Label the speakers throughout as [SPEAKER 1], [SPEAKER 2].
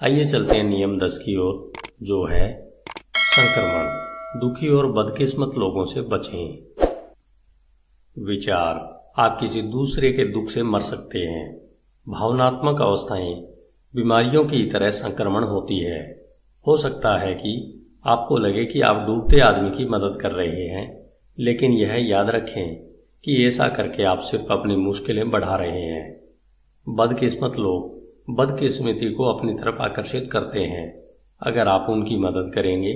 [SPEAKER 1] आइए चलते हैं नियम 10 की ओर, जो है संक्रमण। दुखी और बदकिस्मत लोगों से बचें। विचार: आप किसी दूसरे के दुख से मर सकते हैं। भावनात्मक अवस्थाएं बीमारियों की तरह संक्रमण होती है। हो सकता है कि आपको लगे कि आप डूबते आदमी की मदद कर रहे हैं, लेकिन यह याद रखें कि ऐसा करके आप सिर्फ अपनी मुश्किलें बढ़ा रहे हैं। बदकिस्मत लोग बदकिस्मती को अपनी तरफ आकर्षित करते हैं। अगर आप उनकी मदद करेंगे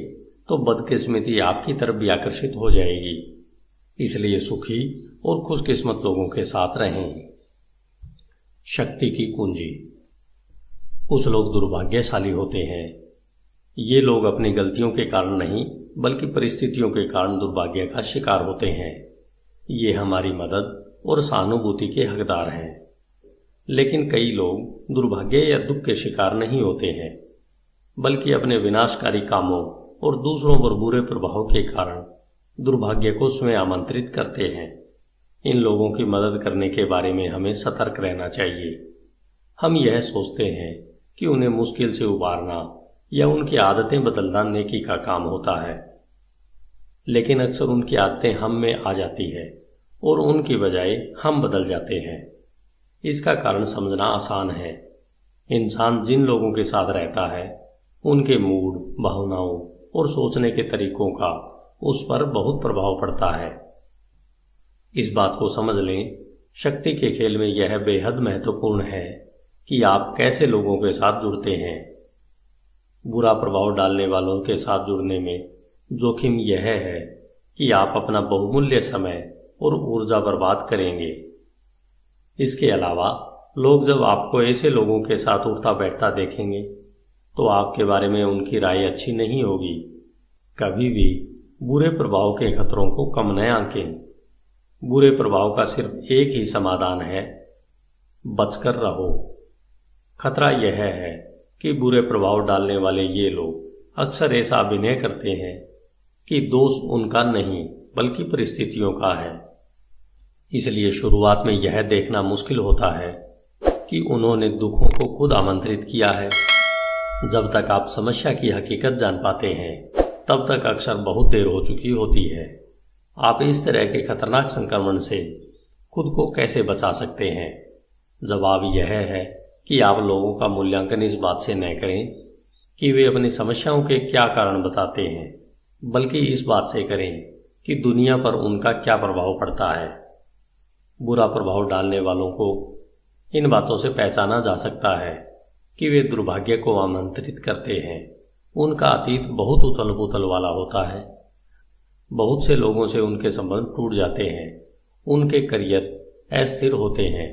[SPEAKER 1] तो बदकिस्मती आपकी तरफ भी आकर्षित हो जाएगी। इसलिए सुखी और खुशकिस्मत लोगों के साथ रहें। शक्ति की कुंजी। कुछ लोग दुर्भाग्यशाली होते हैं। ये लोग अपनी गलतियों के कारण नहीं, बल्कि परिस्थितियों के कारण दुर्भाग्य का शिकार होते हैं। ये हमारी मदद और सहानुभूति के हकदार हैं। लेकिन कई लोग दुर्भाग्य या दुख के शिकार नहीं होते हैं, बल्कि अपने विनाशकारी कामों और दूसरों पर बुरे प्रभाव के कारण दुर्भाग्य को स्वयं आमंत्रित करते हैं। इन लोगों की मदद करने के बारे में हमें सतर्क रहना चाहिए। हम यह सोचते हैं कि उन्हें मुश्किल से उबारना या उनकी आदतें बदलना नेकी का काम होता है, लेकिन अक्सर उनकी आदतें हम में आ जाती है और उनकी बजाय हम बदल जाते हैं। इसका कारण समझना आसान है। इंसान जिन लोगों के साथ रहता है, उनके मूड, भावनाओं और सोचने के तरीकों का उस पर बहुत प्रभाव पड़ता है। इस बात को समझ लें, शक्ति के खेल में यह बेहद महत्वपूर्ण है कि आप कैसे लोगों के साथ जुड़ते हैं। बुरा प्रभाव डालने वालों के साथ जुड़ने में जोखिम यह है कि आप अपना बहुमूल्य समय और ऊर्जा बर्बाद करेंगे। इसके अलावा लोग जब आपको ऐसे लोगों के साथ उठता बैठता देखेंगे तो आपके बारे में उनकी राय अच्छी नहीं होगी। कभी भी बुरे प्रभाव के खतरों को कम न आंकें। बुरे प्रभाव का सिर्फ एक ही समाधान है, बचकर रहो। खतरा यह है कि बुरे प्रभाव डालने वाले ये लोग अक्सर ऐसा अभिनय करते हैं कि दोष उनका नहीं, बल्कि परिस्थितियों का है। इसलिए शुरुआत में यह देखना मुश्किल होता है कि उन्होंने दुखों को खुद आमंत्रित किया है। जब तक आप समस्या की हकीकत जान पाते हैं, तब तक अक्सर बहुत देर हो चुकी होती है। आप इस तरह के खतरनाक संक्रमण से खुद को कैसे बचा सकते हैं? जवाब यह है कि आप लोगों का मूल्यांकन इस बात से न करें कि वे अपनी समस्याओं के क्या कारण बताते हैं, बल्कि इस बात से करें कि दुनिया पर उनका क्या प्रभाव पड़ता है। बुरा प्रभाव डालने वालों को इन बातों से पहचाना जा सकता है कि वे दुर्भाग्य को आमंत्रित करते हैं। उनका अतीत बहुत उथल पुथल वाला होता है। बहुत से लोगों से उनके संबंध टूट जाते हैं। उनके करियर अस्थिर होते हैं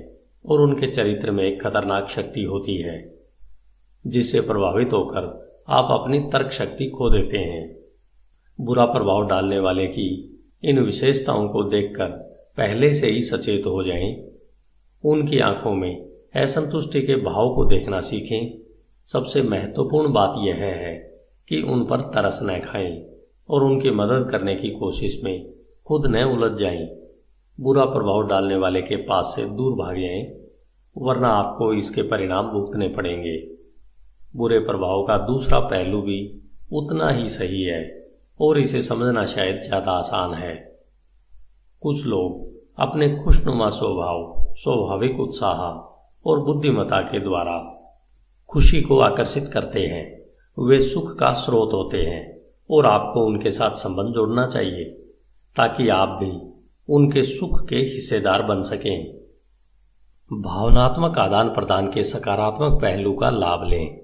[SPEAKER 1] और उनके चरित्र में एक खतरनाक शक्ति होती है, जिससे प्रभावित होकर आप अपनी तर्क शक्ति खो देते हैं। बुरा प्रभाव डालने वाले की इन विशेषताओं को देखकर पहले से ही सचेत हो जाएं। उनकी आंखों में असंतुष्टि के भाव को देखना सीखें। सबसे महत्वपूर्ण बात यह है कि उन पर तरस न खाएं और उनकी मदद करने की कोशिश में खुद न उलझ जाएं। बुरा प्रभाव डालने वाले के पास से दूर भाग जाएं, वरना आपको इसके परिणाम भुगतने पड़ेंगे। बुरे प्रभाव का दूसरा पहलू भी उतना ही सही है और इसे समझना शायद ज़्यादा आसान है। कुछ लोग अपने खुशनुमा स्वभाव, स्वाभाविक उत्साह और बुद्धिमत्ता के द्वारा खुशी को आकर्षित करते हैं। वे सुख का स्रोत होते हैं और आपको उनके साथ संबंध जोड़ना चाहिए ताकि आप भी उनके सुख के हिस्सेदार बन सकें। भावनात्मक आदान प्रदान के सकारात्मक पहलू का लाभ लें।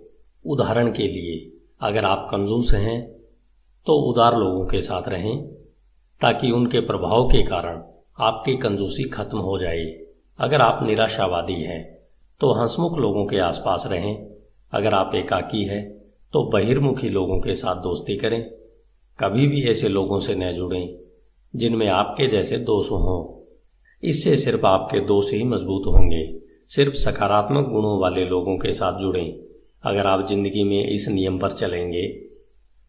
[SPEAKER 1] उदाहरण के लिए, अगर आप कंजूस हैं तो उदार लोगों के साथ रहें ताकि उनके प्रभाव के कारण आपकी कंजूसी खत्म हो जाए। अगर आप निराशावादी हैं तो हंसमुख लोगों के आसपास रहें। अगर आप एकाकी हैं तो बहिर्मुखी लोगों के साथ दोस्ती करें। कभी भी ऐसे लोगों से न जुड़ें जिनमें आपके जैसे दोष हों। इससे सिर्फ आपके दोष ही मजबूत होंगे। सिर्फ सकारात्मक गुणों वाले लोगों के साथ जुड़ें। अगर आप जिंदगी में इस नियम पर चलेंगे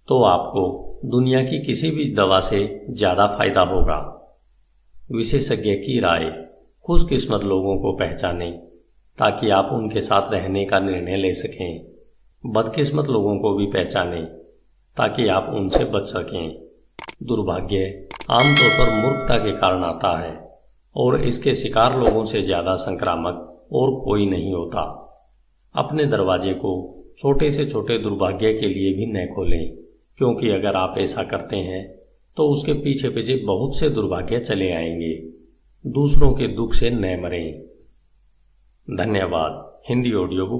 [SPEAKER 1] तो आपको दुनिया की किसी भी दवा से ज़्यादा फायदा होगा। विशेषज्ञ की राय: खुशकिस्मत लोगों को पहचानें ताकि आप उनके साथ रहने का निर्णय ले सकें। बदकिस्मत लोगों को भी पहचानें ताकि आप उनसे बच सकें। दुर्भाग्य आमतौर पर मूर्खता के कारण आता है और इसके शिकार लोगों से ज़्यादा संक्रामक और कोई नहीं होता। अपने दरवाजे को छोटे से छोटे दुर्भाग्य के लिए भी न खोलें, क्योंकि अगर आप ऐसा करते हैं तो उसके पीछे पीछे बहुत से दुर्भाग्य चले आएंगे। दूसरों के दुख से न मरें। धन्यवाद। Hindi audio book